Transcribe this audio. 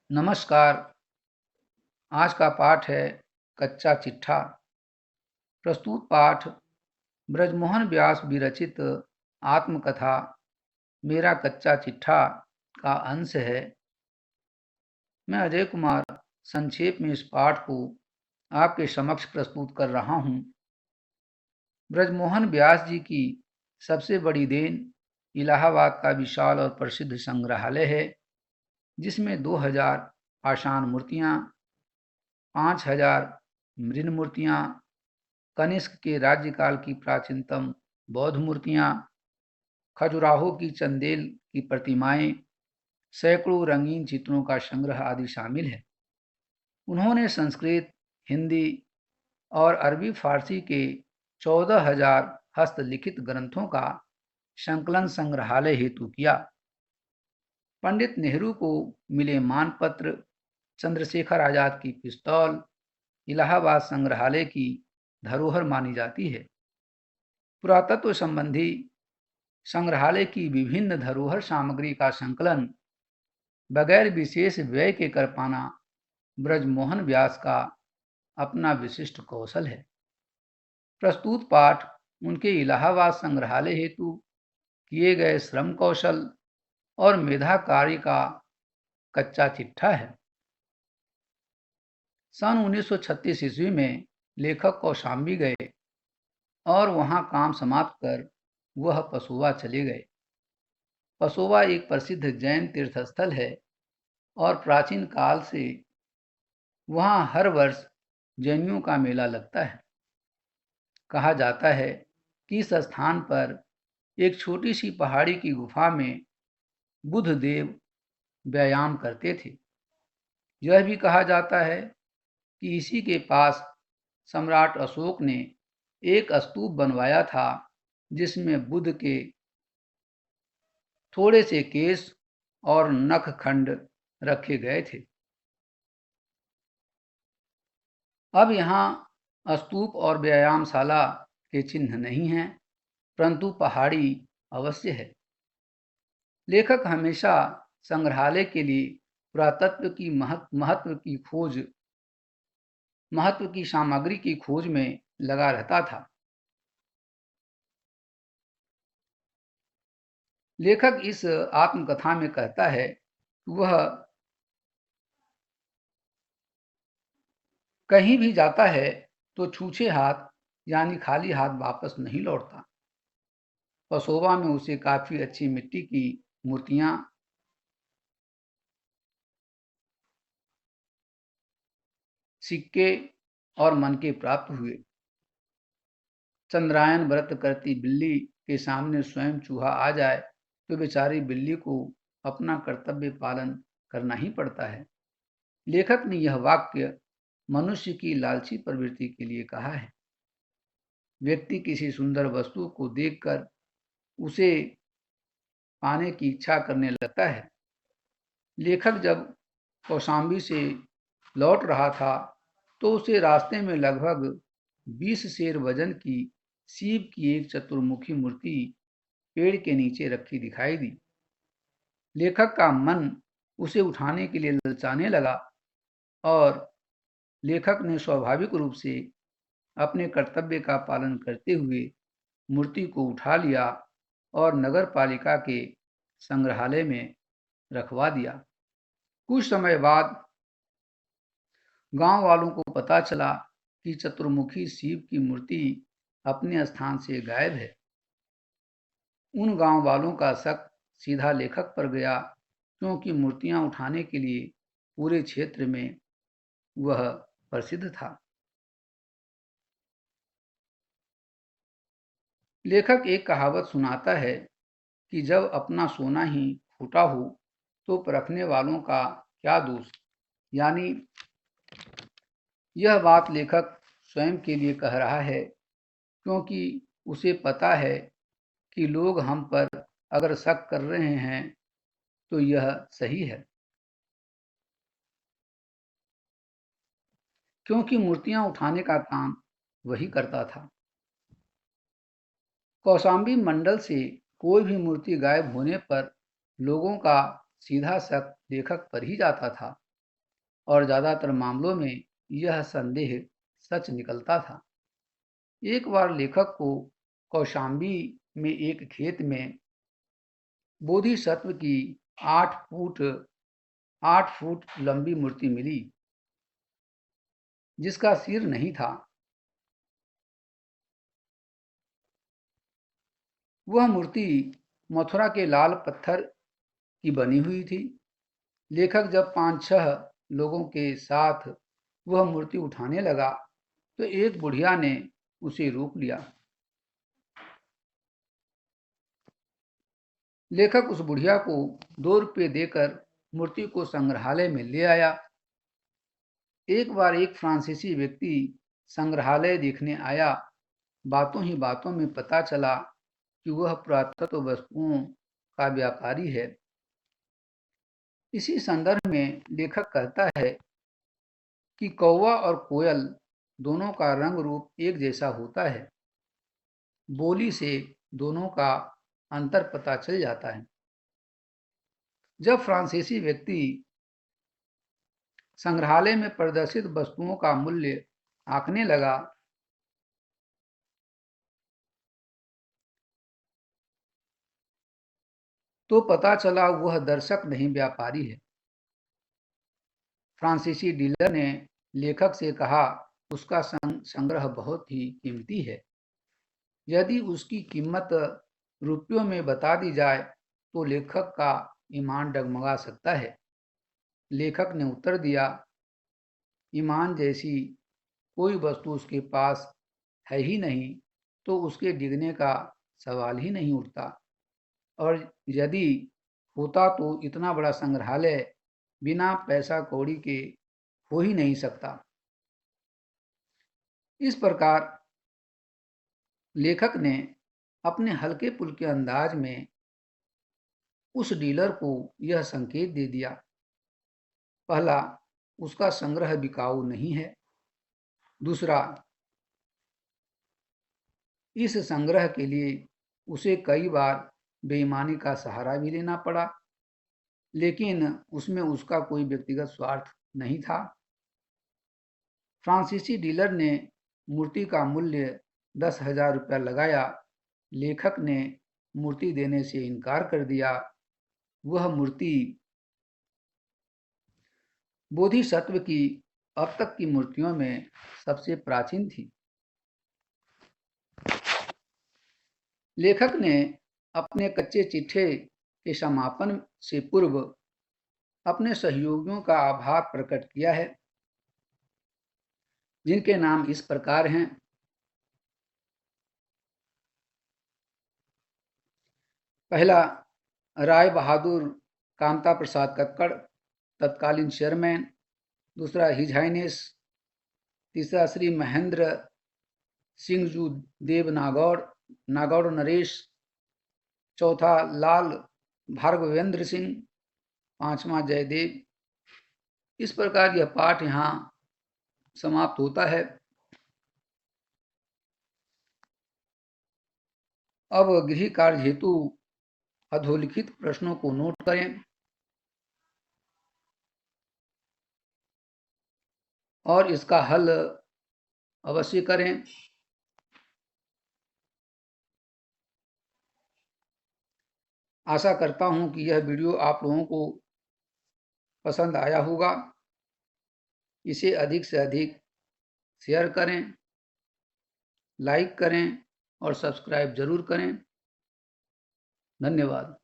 नमस्कार। आज का पाठ है कच्चा चिट्ठा। प्रस्तुत पाठ ब्रजमोहन व्यास विरचित आत्मकथा मेरा कच्चा चिट्ठा का अंश है। मैं अजय कुमार संक्षेप में इस पाठ को आपके समक्ष प्रस्तुत कर रहा हूँ। ब्रजमोहन व्यास जी की सबसे बड़ी देन इलाहाबाद का विशाल और प्रसिद्ध संग्रहालय है, जिसमें 2000 पाषाण मूर्तियाँ, 5000 मृण मूर्तियाँ, कनिष्क के राज्यकाल की प्राचीनतम बौद्ध मूर्तियाँ, खजुराहो की चंदेल की प्रतिमाएं, सैकड़ों रंगीन चित्रों का संग्रह आदि शामिल है। उन्होंने संस्कृत, हिंदी और अरबी फारसी के 14,000 हस्तलिखित ग्रंथों का संकलन संग्रहालय हेतु किया। पंडित नेहरू को मिले मानपत्र, चंद्रशेखर आजाद की पिस्तौल इलाहाबाद संग्रहालय की धरोहर मानी जाती है। पुरातत्व संबंधी संग्रहालय की विभिन्न धरोहर सामग्री का संकलन बगैर विशेष व्यय के कर पाना ब्रजमोहन व्यास का अपना विशिष्ट कौशल है। प्रस्तुत पाठ उनके इलाहाबाद संग्रहालय हेतु किए गए श्रम कौशल और मेधा कार्य का कच्चा चिट्ठा है। सन 1936 ईस्वी में लेखक कौशाम्बी गए और वहां काम समाप्त कर वह पसोवा चले गए। पसोवा एक प्रसिद्ध जैन तीर्थस्थल है और प्राचीन काल से वहां हर वर्ष जैनियों का मेला लगता है। कहा जाता है कि इस स्थान पर एक छोटी सी पहाड़ी की गुफा में बुद्ध देव व्यायाम करते थे। यह भी कहा जाता है कि इसी के पास सम्राट अशोक ने एक स्तूप बनवाया था, जिसमें बुद्ध के थोड़े से केश और नख खंड रखे गए थे। अब यहाँ स्तूप और व्यायामशाला के चिन्ह नहीं हैं, परंतु पहाड़ी अवश्य है। लेखक हमेशा संग्रहालय के लिए पुरातत्व की महत्व की सामग्री की खोज में लगा रहता था। लेखक इस आत्मकथा में कहता है कि वह कहीं भी जाता है तो छूछे हाथ यानी खाली हाथ वापस नहीं लौटता। पसोवा में उसे काफी अच्छी मिट्टी की मूर्तियां, सिक्के और मनके प्राप्त हुए। चंद्रायन व्रत करती बिल्ली के सामने स्वयं चूहा आ जाए तो बेचारी बिल्ली को अपना कर्तव्य पालन करना ही पड़ता है। लेखक ने यह वाक्य मनुष्य की लालची प्रवृत्ति के लिए कहा है। व्यक्ति किसी सुंदर वस्तु को देखकर उसे पाने की इच्छा करने लगता है। लेखक जब कौशाम्बी से लौट रहा था तो उसे रास्ते में लगभग 20 सेर वजन की सीप की एक चतुर्मुखी मूर्ति पेड़ के नीचे रखी दिखाई दी। लेखक का मन उसे उठाने के लिए ललचाने लगा और लेखक ने स्वाभाविक रूप से अपने कर्तव्य का पालन करते हुए मूर्ति को उठा लिया और नगर पालिका के संग्रहालय में रखवा दिया। कुछ समय बाद गांव वालों को पता चला कि चतुर्मुखी शिव की मूर्ति अपने स्थान से गायब है। उन गांव वालों का शक सीधा लेखक पर गया, क्योंकि मूर्तियां उठाने के लिए पूरे क्षेत्र में वह प्रसिद्ध था। लेखक एक कहावत सुनाता है कि जब अपना सोना ही फूटा हो तो परखने वालों का क्या दोष। यानी यह बात लेखक स्वयं के लिए कह रहा है, क्योंकि उसे पता है कि लोग हम पर अगर शक कर रहे हैं तो यह सही है, क्योंकि मूर्तियां उठाने का काम वही करता था। कौशाम्बी मंडल से कोई भी मूर्ति गायब होने पर लोगों का सीधा शक लेखक पर ही जाता था। और ज़्यादातर मामलों में यह संदेह सच निकलता था। एक बार लेखक को कौशाम्बी में एक खेत में बोधिसत्व की 8 फुट लंबी मूर्ति मिली, जिसका सिर नहीं था। वह मूर्ति मथुरा के लाल पत्थर की बनी हुई थी। लेखक जब 5-6 लोगों के साथ वह मूर्ति उठाने लगा तो एक बुढ़िया ने उसे रोक लिया। लेखक उस बुढ़िया को 2 रुपये देकर मूर्ति को संग्रहालय में ले आया। एक बार एक फ्रांसीसी व्यक्ति संग्रहालय देखने आया। बातों ही बातों में पता चला कि वह पुरातत्व वस्तुओं का व्यापारी है। इसी संदर्भ में लेखक कहता है कि कौवा और कोयल दोनों का रंग रूप एक जैसा होता है। बोली से दोनों का अंतर पता चल जाता है। जब फ्रांसीसी व्यक्ति संग्रहालय में प्रदर्शित वस्तुओं का मूल्य आंकने लगा तो पता चला वह दर्शक नहीं, व्यापारी है। फ्रांसीसी डीलर ने लेखक से कहा, उसका संग्रह बहुत ही कीमती है। यदि उसकी कीमत रुपयों में बता दी जाए तो लेखक का ईमान डगमगा सकता है। लेखक ने उत्तर दिया, ईमान जैसी कोई वस्तु उसके पास है ही नहीं, तो उसके डिगने का सवाल ही नहीं उठता। और यदि होता तो इतना बड़ा संग्रहालय बिना पैसा कौड़ी के हो ही नहीं सकता। इस प्रकार लेखक ने अपने हल्के फुल्के अंदाज में उस डीलर को यह संकेत दे दिया, पहला, उसका संग्रह बिकाऊ नहीं है। दूसरा, इस संग्रह के लिए उसे कई बार बेईमानी का सहारा भी लेना पड़ा, लेकिन उसमें उसका कोई व्यक्तिगत स्वार्थ नहीं था। फ्रांसीसी डीलर ने मूर्ति का मूल्य 10,000 रुपया लगाया। लेखक ने मूर्ति देने से इनकार कर दिया। वह मूर्ति बोधिसत्व की अब तक की मूर्तियों में सबसे प्राचीन थी। लेखक ने अपने कच्चे चिट्ठे के समापन से पूर्व अपने सहयोगियों का आभार प्रकट किया है, जिनके नाम इस प्रकार हैं। पहला, राय बहादुर कामता प्रसाद कक्कड़, तत्कालीन चेयरमैन। दूसरा, हिज हाइनेस। तीसरा, श्री महेंद्र सिंह जू देव नागौड़ नरेश। चौथा, लाल भार्गवेंद्र सिंह। पांचवा, जयदेव। इस प्रकार यह पाठ यहाँ समाप्त होता है। अब गृह कार्य हेतु अधोलिखित प्रश्नों को नोट करें और इसका हल अवश्य करें। आशा करता हूं कि यह वीडियो आप लोगों को पसंद आया होगा। इसे अधिक से अधिक शेयर करें, लाइक करें और सब्सक्राइब जरूर करें। धन्यवाद।